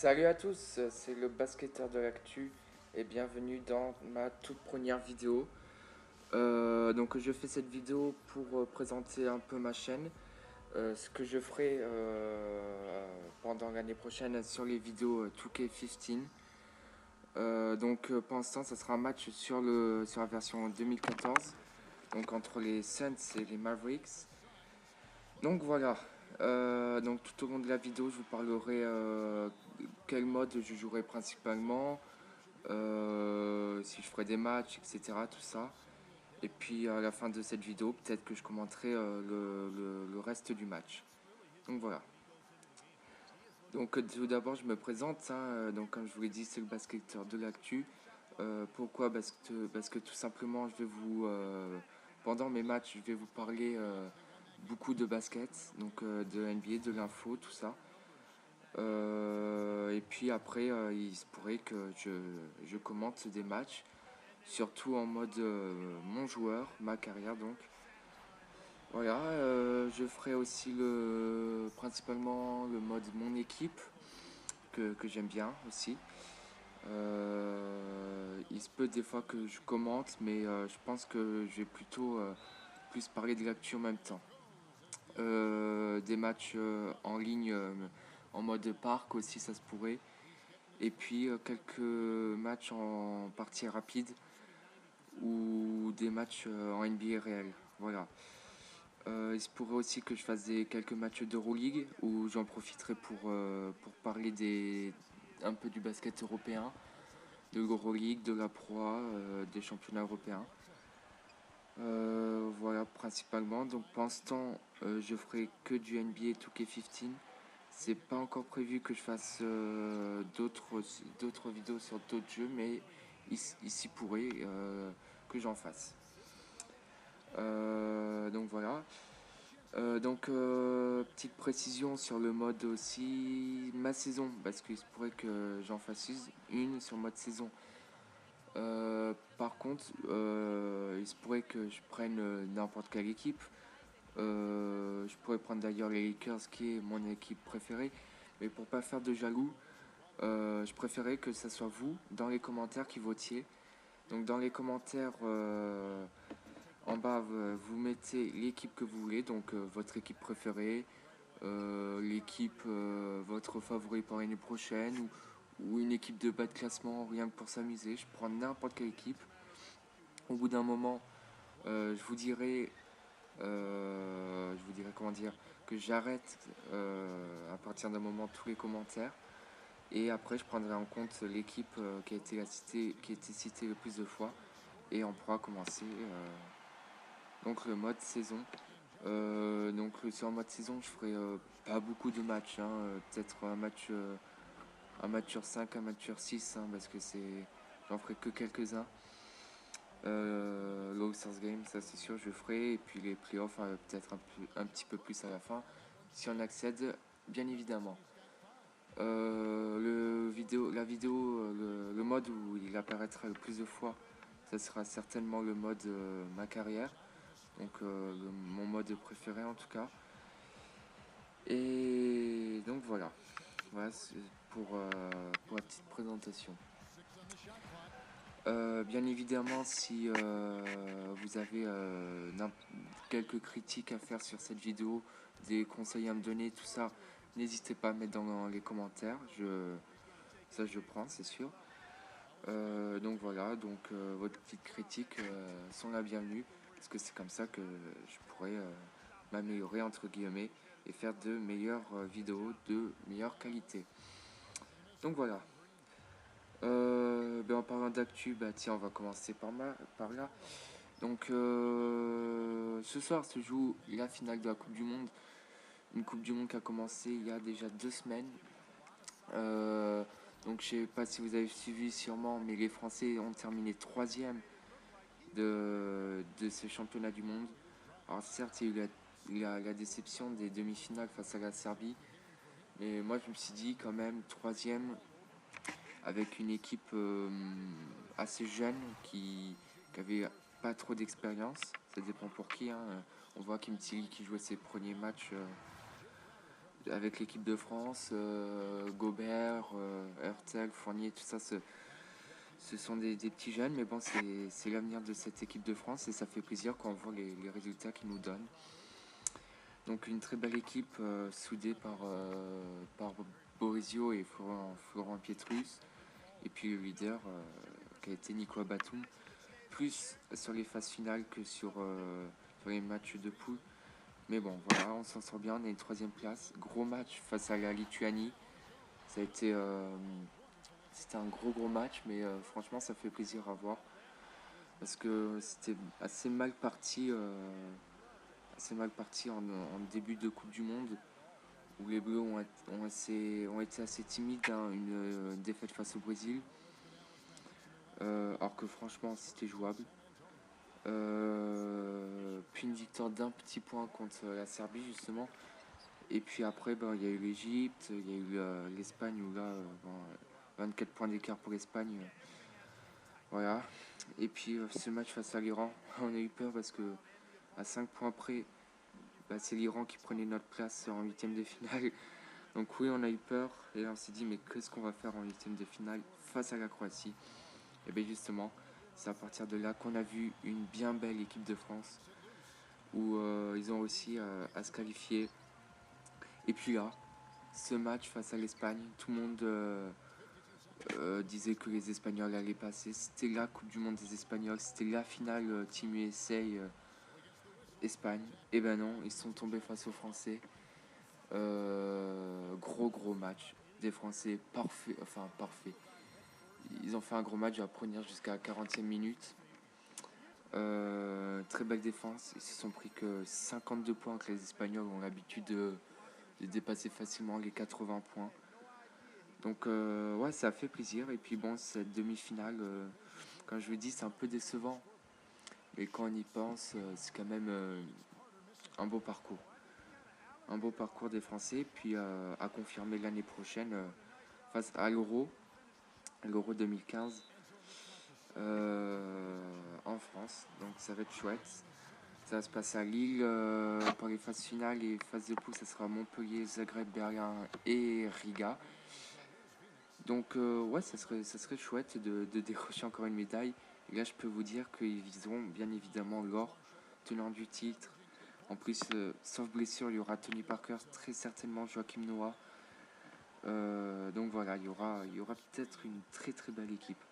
Salut à tous, c'est le basketteur de l'actu et bienvenue dans ma toute première vidéo. Donc je fais cette vidéo pour présenter un peu ma chaîne, ce que je ferai pendant l'année prochaine sur les vidéos 2K15. Pour l'instant ça sera un match sur la version 2014, donc entre les Suns et les Mavericks. Donc voilà. Donc tout au long de la vidéo, je vous parlerai quel mode je jouerai principalement, si je ferai des matchs, etc. Tout ça. Et puis à la fin de cette vidéo, peut-être que je commenterai le reste du match. Donc voilà. Donc tout d'abord, je me présente. Donc comme je vous l'ai dit, c'est le basketteur de l'actu. Pourquoi parce que tout simplement, pendant mes matchs, je vais vous parler beaucoup de basket, donc de NBA, de l'info, tout ça. Et puis après, il se pourrait que je commente des matchs, surtout en mode mon joueur, ma carrière donc. Voilà, je ferai aussi principalement le mode mon équipe, que j'aime bien aussi. Il se peut des fois que je commente, mais je pense que je vais plutôt plus parler de l'actu en même temps. Des matchs en ligne en mode parc aussi, ça se pourrait. Et puis quelques matchs en partie rapide ou des matchs en NBA réel. Voilà. Il se pourrait aussi que je fasse quelques matchs d'Euroleague où j'en profiterai pour parler un peu du basket européen, de l'Euroleague, de la Pro A, des championnats européens. Voilà, principalement. Donc pour l'instant, je ferai que du NBA 2K15. C'est pas encore prévu que je fasse d'autres vidéos sur d'autres jeux, mais ici pourrait que j'en fasse. Donc voilà. Petite précision sur le mode aussi, ma saison, parce qu'il se pourrait que j'en fasse une sur mode saison. Par contre, il se pourrait que je prenne n'importe quelle équipe. Je pourrais prendre d'ailleurs les Lakers, qui est mon équipe préférée. Mais pour pas faire de jaloux, je préférais que ce soit vous, dans les commentaires, qui votiez. Donc dans les commentaires, en bas, vous mettez l'équipe que vous voulez, donc votre équipe préférée, votre favori pour l'année prochaine, ou une équipe de bas de classement, rien que pour s'amuser. Je prends n'importe quelle équipe. Au bout d'un moment, je vous dirai comment dire, que j'arrête à partir d'un moment tous les commentaires. Et après, je prendrai en compte l'équipe qui a été citée le plus de fois. Et on pourra commencer donc le mode saison. Sur le mode saison, je ferai pas beaucoup de matchs. Peut-être un match sur 5, un match sur 6, parce que j'en ferai que quelques-uns. L'All-Stars Game, ça c'est sûr, je ferai. Et puis les playoffs, peut-être un petit peu plus à la fin, si on accède, bien évidemment. Le mode où il apparaîtra le plus de fois, ça sera certainement le mode ma carrière, donc mon mode préféré en tout cas. Et donc voilà c'est pour la petite présentation. Bien évidemment, si vous avez quelques critiques à faire sur cette vidéo, des conseils à me donner, tout ça, n'hésitez pas à mettre dans les commentaires. Ça, je prends, c'est sûr. Vos petites critiques sont la bienvenue, parce que c'est comme ça que je pourrais m'améliorer, entre guillemets, et faire de meilleures vidéos de meilleure qualité. Donc voilà. En parlant d'actu, tiens, on va commencer par là. Ce soir se joue la finale de la Coupe du Monde. Une Coupe du Monde qui a commencé il y a déjà 2 semaines. Je sais pas si vous avez suivi sûrement, mais les Français ont terminé troisième de ce championnat du monde. Alors certes, il y a eu la déception des demi-finales face à la Serbie. Mais moi je me suis dit quand même troisième avec une équipe assez jeune qui avait pas trop d'expérience. Ça dépend pour qui. On voit Kim Tilly qui jouait ses premiers matchs avec l'équipe de France, Gobert, Hurtel, Fournier, tout ça, ce sont des petits jeunes, mais bon, c'est l'avenir de cette équipe de France et ça fait plaisir quand on voit les résultats qu'ils nous donnent. Donc une très belle équipe soudée par Borisio et Florent Pietrus. Et puis le leader qui a été Nicolas Batum. Plus sur les phases finales que sur les matchs de poule. Mais bon, voilà, on s'en sort bien, on est une troisième place. Gros match face à la Lituanie. Ça a été, c'était un gros match, mais franchement, ça fait plaisir à voir. Parce que c'était assez mal parti en début de Coupe du Monde, où les Bleus ont été assez timides, hein, une défaite face au Brésil. Alors que franchement, c'était jouable. Puis une victoire d'un petit point contre la Serbie, justement. Et puis après, ben, il y a eu l'Égypte, il y a eu l'Espagne, où là, bon, 24 points d'écart pour l'Espagne. Voilà. Et puis ce match face à l'Iran, on a eu peur parce que à 5 points près, bah, c'est l'Iran qui prenait notre place en huitième de finale. Donc oui, on a eu peur et on s'est dit mais qu'est-ce qu'on va faire en huitième de finale face à la Croatie? Et bien justement, c'est à partir de là qu'on a vu une bien belle équipe de France où ils ont aussi à se qualifier. Et puis là, ce match face à l'Espagne, tout le monde disait que les Espagnols allaient passer. C'était la Coupe du Monde des Espagnols, c'était la finale Team USA Espagne. Et ben non, ils sont tombés face aux Français. Gros match des Français, parfait. Ils ont fait un gros match à prendre jusqu'à la 40e minute. Très belle défense. Ils se sont pris que 52 points, que les Espagnols ont l'habitude de dépasser facilement les 80 points. Donc ouais, ça a fait plaisir. Et puis bon, cette demi-finale, quand je vous dis, c'est un peu décevant. Mais quand on y pense, c'est quand même un beau parcours. Un beau parcours des Français. Puis à confirmer l'année prochaine face à l'Euro 2015 en France. Donc ça va être chouette. Ça va se passer à Lille pour les phases finales et phases de poule. Ça sera Montpellier, Zagreb, Berlin et Riga. Donc ouais, ça serait chouette de décrocher encore une médaille. Et là, je peux vous dire qu'ils viseront bien évidemment l'or, tenant du titre. En plus, sauf blessure, il y aura Tony Parker, très certainement Joachim Noah. Donc voilà, il y aura peut-être une très belle équipe.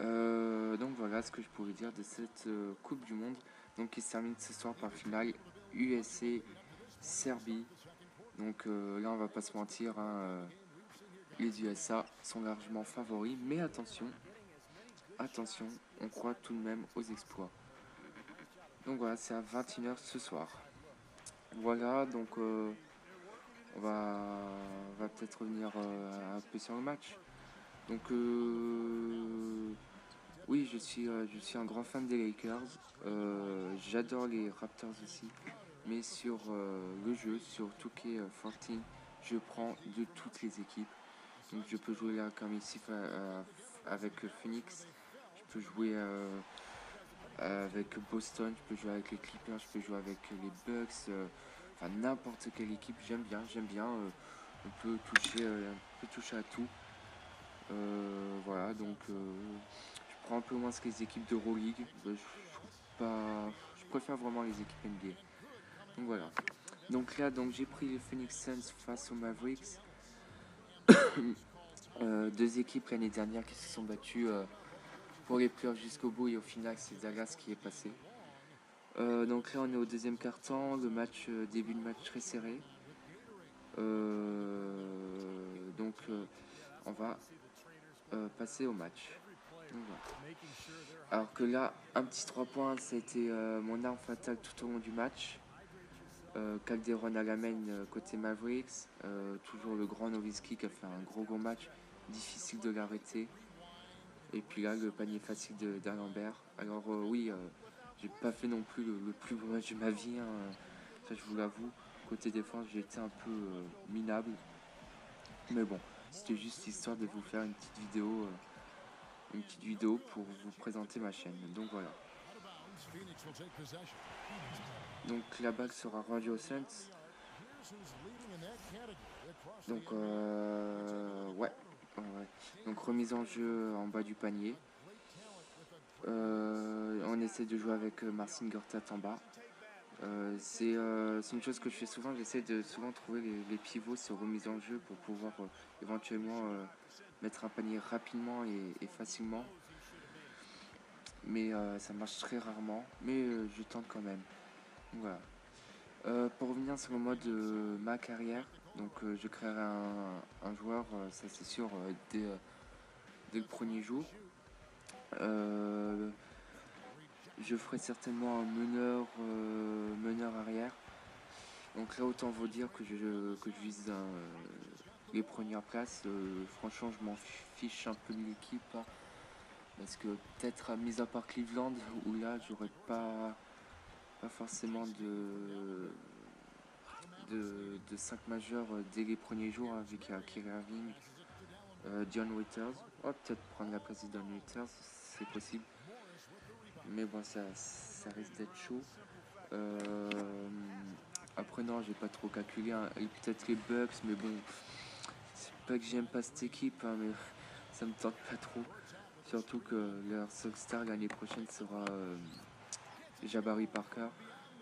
Donc voilà ce que je pourrais dire de cette Coupe du Monde. Donc qui se termine ce soir par finale USA Serbie. Donc là, on va pas se mentir, hein, les USA sont largement favoris, mais attention, on croit tout de même aux exploits. Donc voilà, c'est à 21h ce soir. Voilà, donc on va peut-être revenir un peu sur le match. Donc oui, je suis un grand fan des Lakers. J'adore les Raptors aussi. Mais sur le jeu, sur 2K14, je prends de toutes les équipes. Donc je peux jouer là comme ici avec Phoenix. Je peux jouer avec Boston, je peux jouer avec les Clippers, je peux jouer avec les Bucks. Enfin n'importe quelle équipe, j'aime bien. On peut toucher à tout. Voilà, donc je prends un peu moins que les équipes d'Euroleague. Je préfère vraiment les équipes NBA. Donc voilà. Donc là, j'ai pris les Phoenix Suns face aux Mavericks. Deux équipes l'année dernière qui se sont battues pour les playoffs jusqu'au bout et au final c'est Dallas qui est passé. Donc là on est au deuxième quart-temps, début de match très serré. Donc on va passer au match. Donc, voilà. Alors que là, un petit 3 points, ça a été mon arme fatale tout au long du match. Calderon à la main côté Mavericks. Toujours le grand Nowitzki qui a fait un gros match. Difficile de l'arrêter. Et puis là, le panier facile d'Alembert. Alors oui, j'ai pas fait non plus le plus beau match de ma vie. Hein. Ça, je vous l'avoue. Côté défense, j'ai été un peu minable. Mais bon, c'était juste histoire de vous faire une petite vidéo pour vous présenter ma chaîne. Donc voilà. Donc la balle sera rendue aux Saints. Donc ouais. Donc remise en jeu en bas du panier. On essaie de jouer avec Marcin Gortat en bas. C'est une chose que je fais souvent, j'essaie de souvent trouver les pivots sur remise en jeu pour pouvoir éventuellement mettre un panier rapidement et facilement. Mais ça marche très rarement, mais je tente quand même. Donc, voilà. Pour revenir sur le mode ma carrière, donc je créerai un joueur, ça c'est sûr, dès le premier jour. Euh, je ferai certainement un meneur arrière. Donc là, autant vous dire que je vise les premières places. Franchement, je m'en fiche un peu de l'équipe. Hein, parce que peut-être, mis à part Cleveland, où là, j'aurais pas forcément de 5 majeurs dès les premiers jours avec Kyrie Irving, John Waiters. Oh, peut-être prendre la place de John Waiters, c'est possible. Mais bon, ça risque d'être chaud. Euh, Après, non, j'ai pas trop calculé. Hein. Et peut-être les Bucks, mais bon, c'est pas que j'aime pas cette équipe, hein, mais ça me tente pas trop. Surtout que leur seul star l'année prochaine sera Jabari Parker.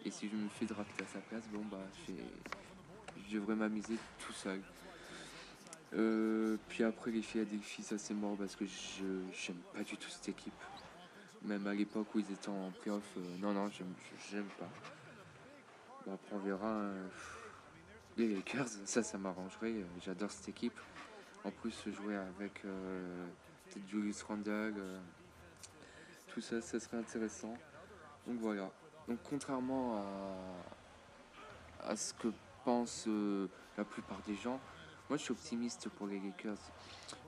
Et si je me fais drafter à sa place, bon, bah, je devrais m'amuser tout seul. Puis après, les Philadelphie, ça c'est mort parce que j'aime pas du tout cette équipe. Même à l'époque où ils étaient en playoff, non, j'aime pas. Bon, après, on verra. Les Lakers, ça m'arrangerait. J'adore cette équipe. En plus, jouer avec peut-être Julius Randle, tout ça, ça serait intéressant. Donc voilà. Donc contrairement à ce que pensent la plupart des gens, moi je suis optimiste pour les Lakers.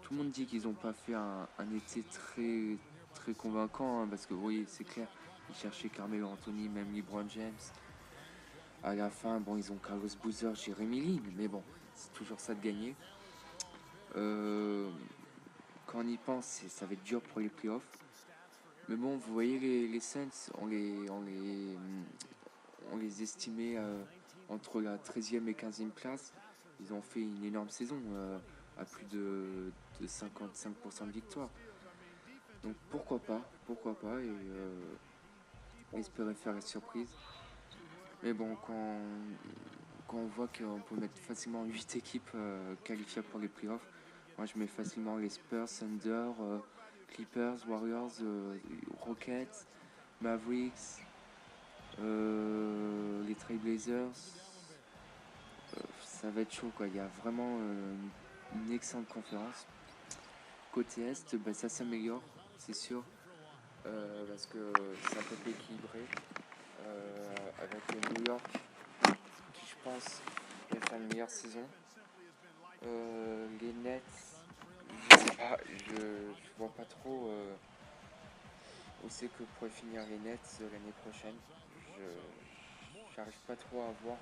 Tout le monde dit qu'ils n'ont pas fait un été très, très convaincant, hein, parce que oui, c'est clair, ils cherchaient Carmelo Anthony, même LeBron James. À la fin, bon, ils ont Carlos Boozer, Jeremy Lin, mais bon, c'est toujours ça de gagner. Euh, Quand on y pense, ça va être dur pour les playoffs. Mais bon, vous voyez, les Saints, on les estimait entre la 13e et 15e place. Ils ont fait une énorme saison, à plus de 55% de victoire. Donc pourquoi pas, et espérer faire la surprise. Mais bon, quand on voit qu'on peut mettre facilement 8 équipes qualifiables pour les playoffs, moi je mets facilement les Spurs, Thunder, Clippers, Warriors, Rockets, Mavericks, les Trailblazers. Ça va être chaud quoi. Il y a vraiment une excellente conférence. Côté Est, bah, ça s'améliore, c'est sûr, parce que c'est un peu plus équilibré. Avec New York, qui je pense va faire une meilleure saison. Les Nets, je sais pas, je vois pas trop où c'est que pourraient finir les Nets l'année prochaine. J'arrive pas trop à voir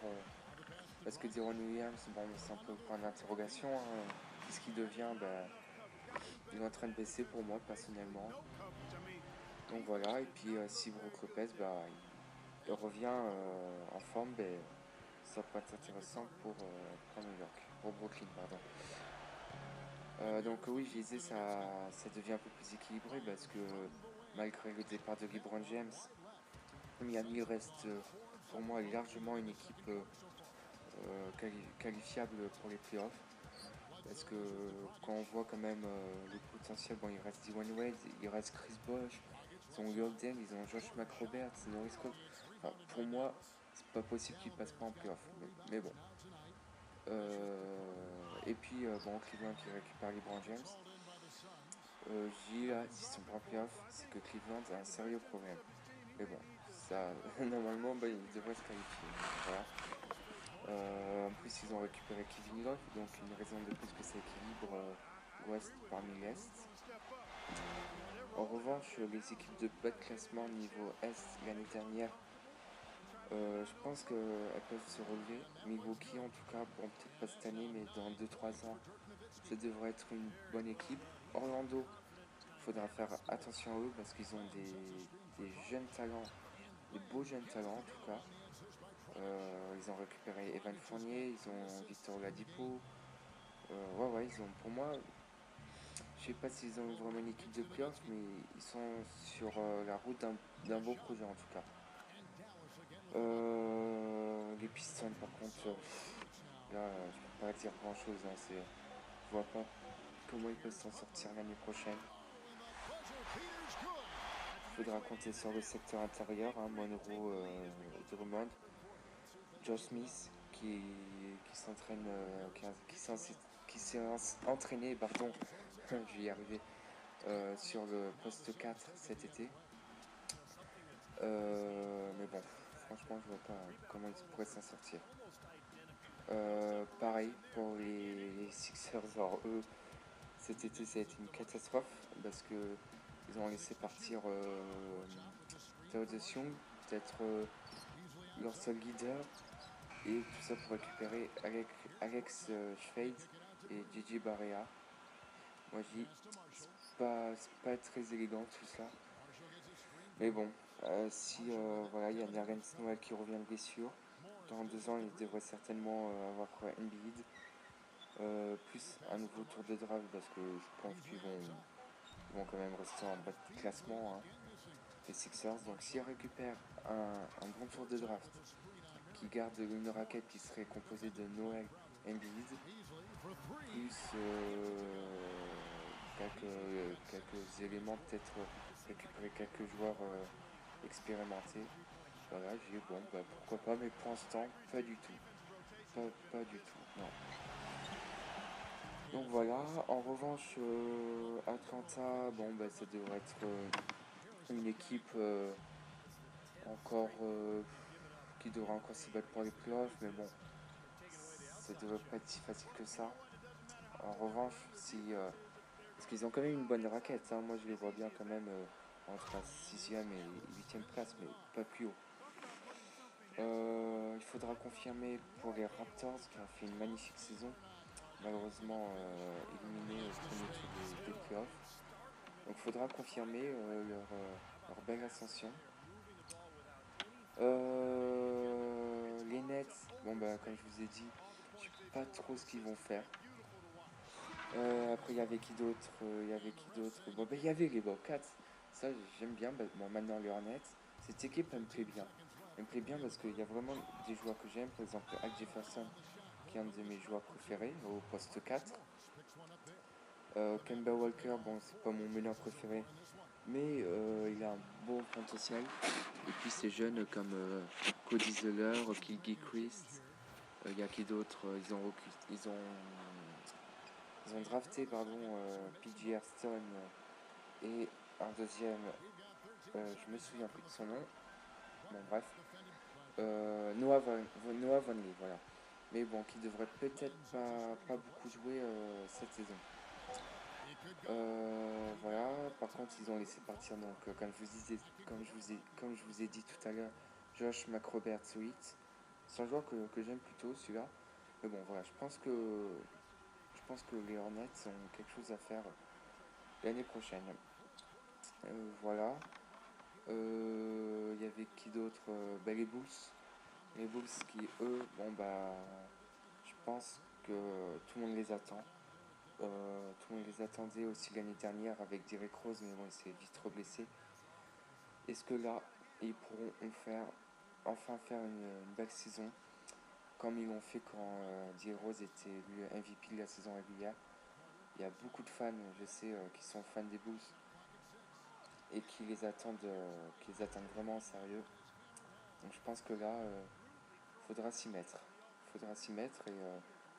parce que Deron Williams, bon, c'est un peu un point d'interrogation. Hein. Qu'est-ce qu'il devient? Bah, il est en train de baisser pour moi personnellement. Donc voilà, et puis si Brook Lopez, bah, il revient en forme, bah, ça peut être intéressant pour New York, pour Brooklyn, pardon. Donc oui, je disais, ça devient un peu plus équilibré parce que malgré le départ de LeBron James, Miami reste pour moi largement une équipe qualifiable pour les playoffs. Parce que quand on voit quand même le potentiel, bon, il reste Dwayne Wade, il reste Chris Bosh, ils ont Holden, ils ont Josh McRoberts, Norris Cole. Enfin, pour moi, c'est pas possible qu'ils passent pas en playoff. Mais bon. Et puis, bon, Cleveland qui récupère LeBron James. S'ils sont pas en playoff, c'est que Cleveland a un sérieux problème. Mais bon, ça, normalement, bah, ils devraient se qualifier. Voilà. En plus, ils ont récupéré Kevin Love, donc une raison de plus que ça équilibre l'Ouest parmi l'Est. En revanche, les équipes de bas de classement niveau Est l'année dernière, je pense qu'elles peuvent se relever. Milwaukee, en tout cas, bon, peut-être pas cette année, mais dans 2-3 ans, ça devrait être une bonne équipe. Orlando, il faudra faire attention à eux parce qu'ils ont des jeunes talents, des beaux jeunes talents en tout cas. Ils ont récupéré Evan Fournier, ils ont Victor Oladipo. Ouais, ils ont, pour moi, je je sais pas s'ils ont vraiment une équipe de playoffs, mais ils sont sur la route d'un beau projet en tout cas. Les Pistons, par contre, là, je peux pas dire grand chose. Hein, je vois pas comment ils peuvent s'en sortir l'année prochaine. Il faudra compter sur le secteur intérieur, hein, Monroe, Drummond, Joe Smith qui s'entraîne, qui s'est entraîné, pardon, je vais y arriver, sur le poste 4 cet été. Mais bon, franchement, je vois pas comment ils pourraient s'en sortir. Pareil pour les Sixers, alors eux, cet été ça a été une catastrophe parce que ils ont laissé partir Theodosius Young, peut-être leur seul leader, et tout ça pour récupérer Alex Schfeld et Gigi Barea. Moi je dis, c'est pas très élégant tout ça. Mais bon, si voilà, il y a Nerlens Noel qui revient de blessure, dans 2 ans il devrait certainement avoir Embiid. Plus un nouveau tour de draft parce que je pense qu'ils vont quand même rester en bas de classement, hein, les Sixers. Donc s'ils récupèrent un bon tour de draft qui garde une raquette qui serait composée de Noel Embiid plus quelques éléments, peut-être récupérer quelques joueurs expérimentés. Voilà, j'ai bon, bah, pourquoi pas, mais pour l'instant, pas du tout. Pas du tout, non. Donc voilà, en revanche, Atlanta, bon, bah, ça devrait être une équipe encore qui devra encore se battre pour les playoffs, mais bon, ça devrait pas être si facile que ça. En revanche, si parce qu'ils ont quand même une bonne raquette, hein, moi je les vois bien quand même entre la 6e et 8e place, mais pas plus haut. Il faudra confirmer pour les Raptors qui ont fait une magnifique saison, malheureusement éliminé au premier tour des playoffs. Donc il faudra confirmer leur belle ascension. Les Nets, bon bah comme je vous ai dit, je sais pas trop ce qu'ils vont faire. Après il y avait qui d'autre Bon bah il y avait les Bobcats, ça j'aime bien. Bah, bon maintenant les Hornets, cette équipe elle me plaît bien. Elle me plaît bien parce qu'il y a vraiment des joueurs que j'aime, par exemple Al Jefferson qui est un de mes joueurs préférés au poste 4. Kemba Walker, bon c'est pas mon meneur préféré, mais il a un bon potentiel. Et puis ces jeunes comme Cody Zeller, Kilgi Christ, il y a qui d'autre, ils ont drafté pardon, PG Arston et un deuxième, je me souviens plus de son nom, bon bref, Noah Vonley, voilà. Mais bon, qui devrait peut-être pas beaucoup jouer cette saison. Voilà, par contre ils ont laissé partir donc comme je vous ai dit tout à l'heure, Josh McRoberts-Sweet. C'est un joueur que j'aime plutôt celui-là. Mais bon voilà, je pense que les Hornets ont quelque chose à faire l'année prochaine. Voilà. Il y avait qui d'autre, les Bulls. Les Bulls qui eux, bon bah je pense que tout le monde les attend. Tout le monde les attendait aussi l'année dernière avec Derrick Rose, mais bon, il s'est vite reblessé. Est-ce que là, ils pourront enfin faire une belle saison, comme ils l'ont fait quand Derrick Rose était élu MVP de la saison régulière? Il y a beaucoup de fans, je sais, qui sont fans des Bulls et qui les attendent vraiment en sérieux. Donc je pense que là, faudra s'y mettre. Faudra s'y mettre et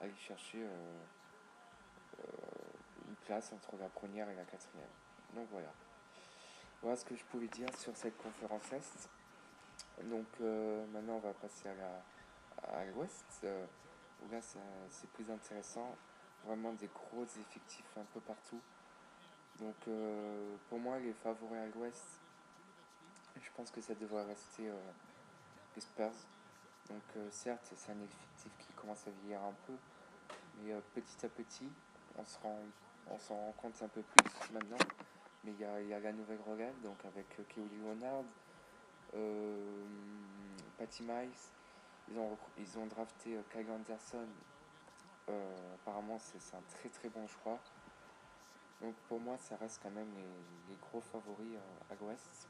aller chercher une place entre la première et la quatrième. Donc voilà. Voilà ce que je pouvais dire sur cette conférence Est. Donc maintenant on va passer à l'Ouest, où là c'est plus intéressant. Vraiment des gros effectifs un peu partout. Donc pour moi les favoris à l'Ouest, je pense que ça devrait rester les Spurs. Donc certes c'est un effectif qui commence à vieillir un peu, mais petit à petit on s'en rend compte un peu plus maintenant. Mais il y a la nouvelle relève, donc avec Kawhi Leonard, Patty Miles, ils ont drafté Kyle Anderson. Apparemment, c'est un très très bon choix. Donc pour moi, ça reste quand même les gros favoris à l'Ouest.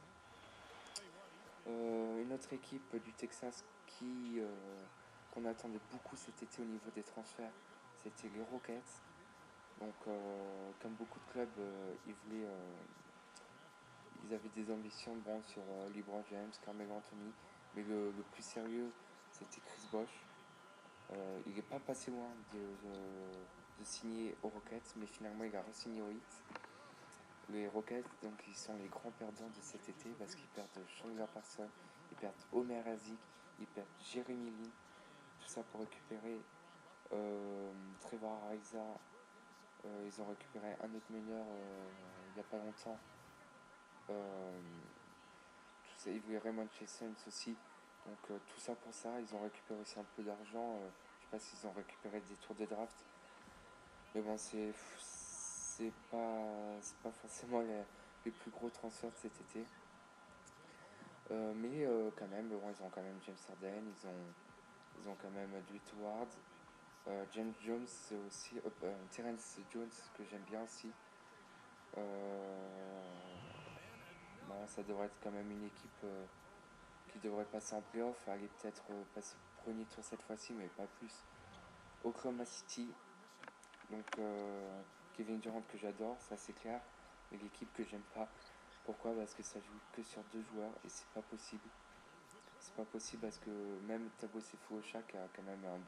Une autre équipe du Texas qu'on attendait beaucoup cet été au niveau des transferts, c'était les Rockets. Donc comme beaucoup de clubs, ils avaient des ambitions bon, sur LeBron James, Carmelo Anthony, mais le plus sérieux, c'était Chris Bosh. Il n'est pas passé loin de signer aux Rockets, mais finalement il a re-signé aux Heat. Les Rockets, donc, ils sont les grands perdants de cet été parce qu'ils perdent Chandler Parsons, ils perdent Omer Azik, ils perdent Jeremy Lin, tout ça pour récupérer Trevor Ariza. Ils ont récupéré un autre meneur il n'y a pas longtemps. Euh, tout ça, ils voulaient Raymond Chesson aussi. Donc tout ça pour ça, ils ont récupéré aussi un peu d'argent. Je sais pas s'ils ont récupéré des tours de draft. Mais bon, c'est pas forcément les plus gros transferts de cet été. Mais quand même, bon, ils ont quand même James Harden, ils ont quand même Dwight Howard, James Jones aussi, Terrence Jones que j'aime bien aussi. Euh, bon, ça devrait être quand même une équipe qui devrait passer en playoff, aller peut-être passer au premier tour cette fois-ci, mais pas plus. Oklahoma City, donc Kevin Durant que j'adore, ça c'est clair, mais l'équipe que j'aime pas. Pourquoi? Parce que ça joue que sur deux joueurs et c'est pas possible. C'est pas possible parce que même Thabo Sefolosha qui a quand même un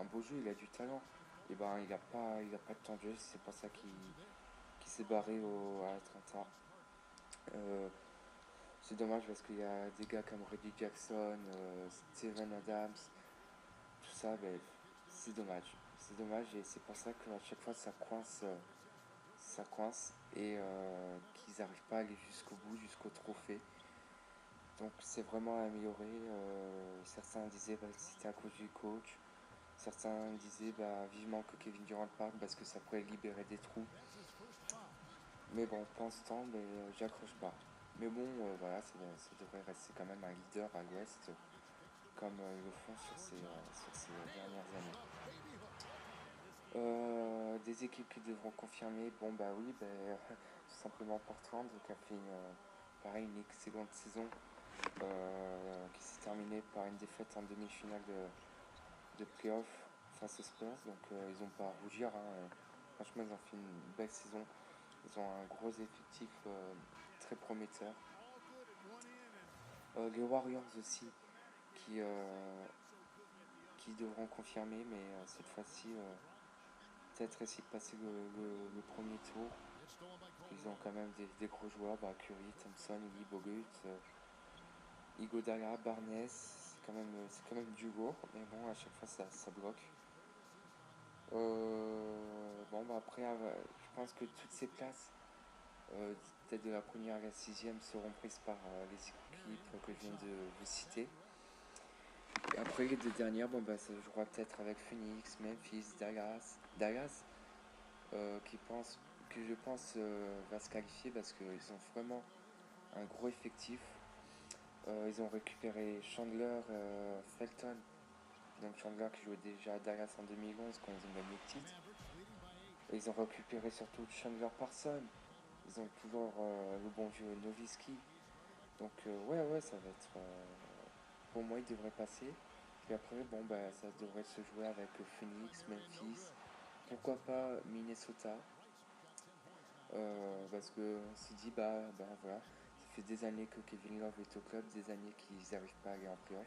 beau jeu, il a du talent. Et ben il a pas de temps de jeu, c'est pour ça qu'il s'est barré à Atlanta. Euh, c'est dommage parce qu'il y a des gars comme Reggie Jackson, Steven Adams, tout ça, ben, c'est dommage. C'est dommage et c'est pour ça qu'à chaque fois ça coince et qu'ils n'arrivent pas à aller jusqu'au bout, jusqu'au trophée. Donc c'est vraiment amélioré. Certains disaient bah, que c'était à cause du coach. Certains disaient bah, vivement que Kevin Durant parte parce que ça pourrait libérer des trous. Mais bon, pour l'instant, mais, j'accroche pas. Mais bon, voilà, ça devrait rester quand même un leader à l'ouest, comme ils le font sur ces dernières années. Des équipes qui devront confirmer, bon bah oui, bah, tout simplement Portland qui a fait pareil, une excellente saison qui s'est terminée par une défaite en demi-finale de playoff face aux Spurs. Donc ils n'ont pas à rougir. Hein. Franchement, ils ont fait une belle saison. Ils ont un gros effectif très prometteur. Les Warriors aussi qui, euh, qui devront confirmer, mais cette fois-ci, peut-être essayer de passer le premier tour. Ils ont quand même des gros joueurs, bah, Curry, Thompson, Lee Bogut, Igodala, Barnes. C'est quand même du lourd, mais bon, à chaque fois ça bloque. Bon, bah après, je pense que toutes ces places, peut-être de la première à la sixième, seront prises par les équipes que je viens de vous citer. Et après, les deux dernières, bon, bah, ça jouera peut-être avec Phoenix, Memphis, Dallas, qui pense, que je pense va se qualifier parce qu'ils ont vraiment un gros effectif. Ils ont récupéré Chandler Felton, donc Chandler qui jouait déjà à Dallas en 2011 quand ils ont gagné le titre. Et ils ont récupéré surtout Chandler Parsons. Ils ont toujours le bon vieux Nowitzki. Donc ouais, ouais, ça va être... pour moi, ils devraient passer. Puis après, bon, bah, ça devrait se jouer avec Phoenix, Memphis. Pourquoi pas Minnesota. Parce qu'on s'est dit, bah voilà, ça fait des années que Kevin Love est au club, des années qu'ils n'arrivent pas à aller en playoff.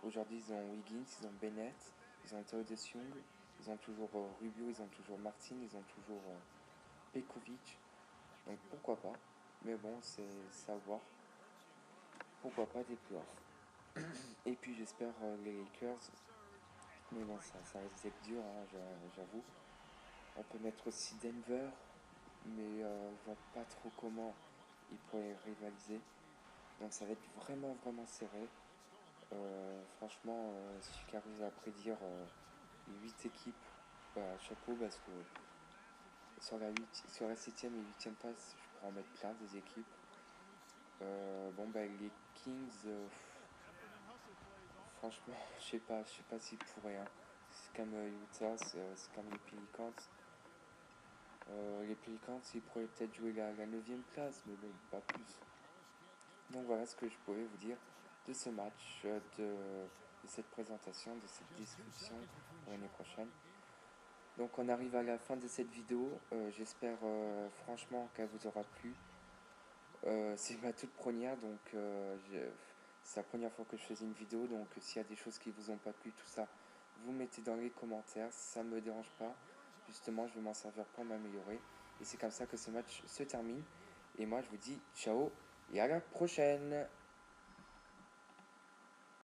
Aujourd'hui, ils ont Wiggins, ils ont Bennett, ils ont Theodosius Young, ils ont toujours Rubio, ils ont toujours Martin, ils ont toujours Pekovic. Donc pourquoi pas. Mais bon, c'est à voir. Pourquoi pas des playoffs. Et puis j'espère les Lakers. Mais bon, ça risque d'être dur, hein, j'avoue. On peut mettre aussi Denver, mais je vois pas trop comment ils pourraient rivaliser. Donc ça va être vraiment vraiment serré. Franchement, si j'arrive à prédire les 8 équipes, bah, chapeau parce que sur la 7ème et 8ème place, je pourrais en mettre plein des équipes. Bon bah les Kings, franchement, je sais pas s'ils pourraient. Hein. C'est comme Utah, c'est comme les Pelicans. Les Pelicans, ils pourraient peut-être jouer la 9e place, mais bon, pas plus. Donc voilà ce que je pouvais vous dire de ce match, de cette présentation, de cette description pour l'année prochaine. Donc on arrive à la fin de cette vidéo. J'espère franchement qu'elle vous aura plu. C'est ma toute première, donc c'est la première fois que je faisais une vidéo. Donc s'il y a des choses qui vous ont pas plu, tout ça, vous mettez dans les commentaires. Ça ne me dérange pas. Justement, je vais m'en servir pour m'améliorer. Et c'est comme ça que ce match se termine. Et moi, je vous dis ciao et à la prochaine.